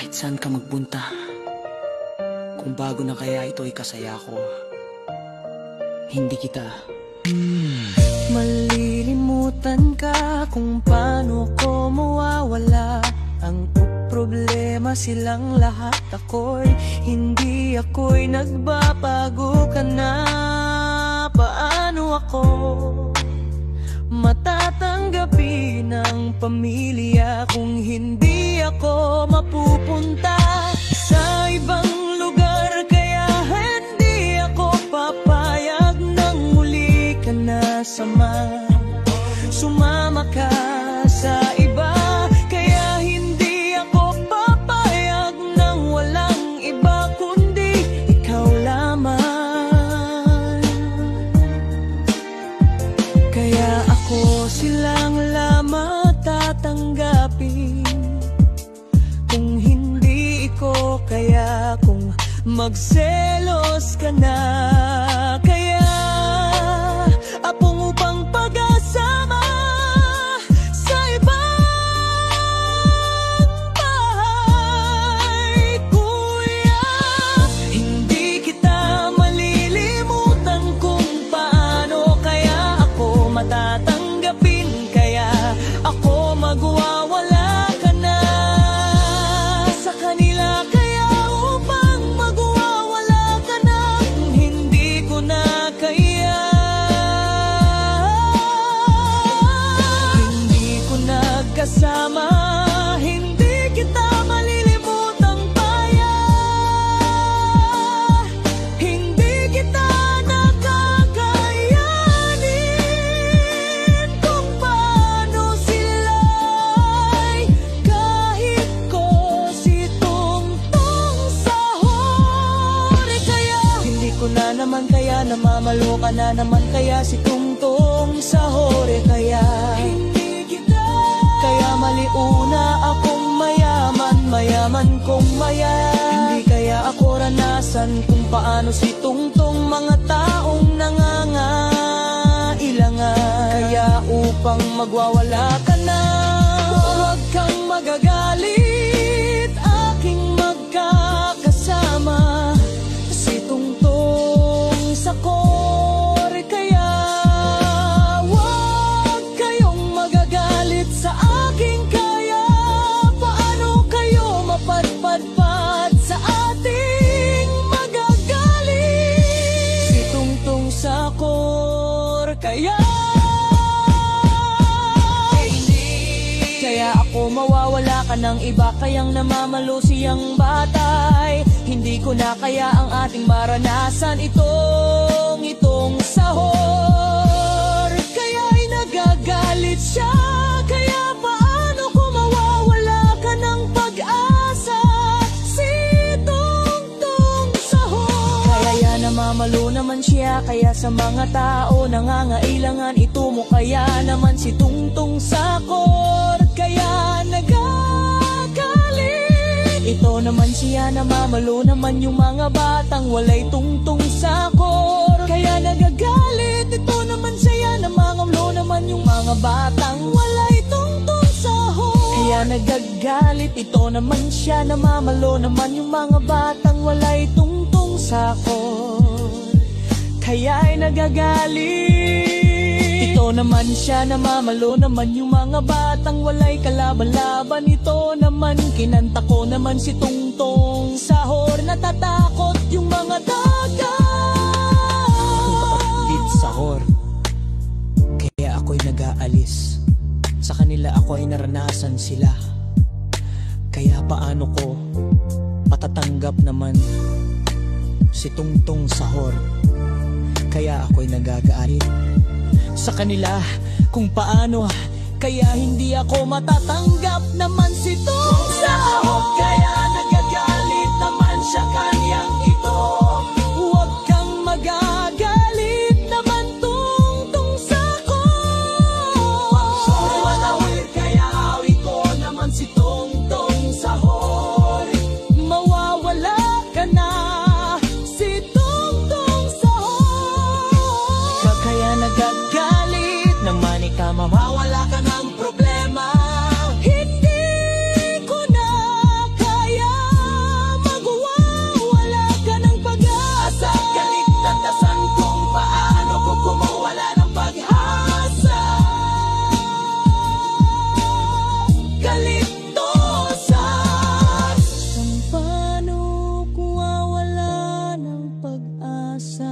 Kahit saan ka magbunta, kung bago na kaya ito ay kasaya ko. Hindi kita malilimutan ka kung paano ko mawawala. Ang problema silang lahat, hindi ako'y nagbabago ka na. Paano ako matatanggapin ng pamilya kung hindi ako mapupunta sa ibang lugar? Kaya hindi ako papayag nang muli ka na sumama ka sa iba. Kaya hindi ako papayag nang walang iba kundi ikaw lamang. Kaya ako silang lamang tatanggapin kung hindi ko. Kaya kung magselos ka na, kaya apong upang pag-asama sa ibang bahay. Kuya, hindi kita malilimutan kung paano kaya ako matatanggapin. Kaya ako magwawala ka na sa kanila. Kaya upang magwawala ka na kung hindi ko na kaya, hindi ko nagkasama, hindi kita malilimutang paya. Hindi kita nakakayanin kung paano sila'y kahit ko si tungtong sahod. Kaya hindi ko na naman kaya, namamalo ka na naman kaya si tungtong sahod. Kaya hindi kita, kaya maliuna akong mayaman kong maya. Hindi kaya ako ranasan kung paano si tungtong mga taong nangangailangan. Kaya upang magwawala ka na, huwag kang magagalit, aking magkakasama si tungtong sa kor. Kaya huwag kayong magagalit sa aking kaya. Paano kayo mapadpadpad sa ating magagalit si tungtong sa kor. Kaya ako mawawala ka ng iba, kayang namamalo siyang batay. Hindi ko na kaya ang ating maranasan itong sahor. Kaya'y nagagalit siya. Kaya paano ko mawawala ka ng pag-asa si tungtong sahor. Kaya namamalo naman siya, kaya sa mga tao nangangailangan ito mo. Kaya naman si tungtong sakor, kaya nagagalit. Ito naman siya, namamalo naman yung mga batang walay tungtong sakor. Kaya nagagalit. Ito naman siya, namamalo naman yung mga batang walay tungtong sahor. Kaya nagagalit. Ito naman siya, namamalo naman yung mga batang walay tungtong sakor. Kaya'y nagagalit. Ito naman siya, namamalo naman yung mga batang walay kalaban-laban. Ito naman, kinanta ko naman si tungtong sahor. Natatakot yung mga dagat sahor. Kaya ako'y nag-aalis sa kanila, ako ay naranasan sila. Kaya paano ko patatanggap naman si tungtong sahor? Kaya ako'y nagagalit sa kanila kung paano kaya hindi ako matatanggap naman si tungtong sahor. Kaya nagagalit naman siya kanyang ito. Huwag kang magagalit naman tungtong sahor. Pag manawid kaya awit ko naman si tungtong sahor. Mawawala ka na si tungtong sahor. Kaya nagagalit naman ikaw, mawawala ka ng problema. Hindi ko na kaya umaasa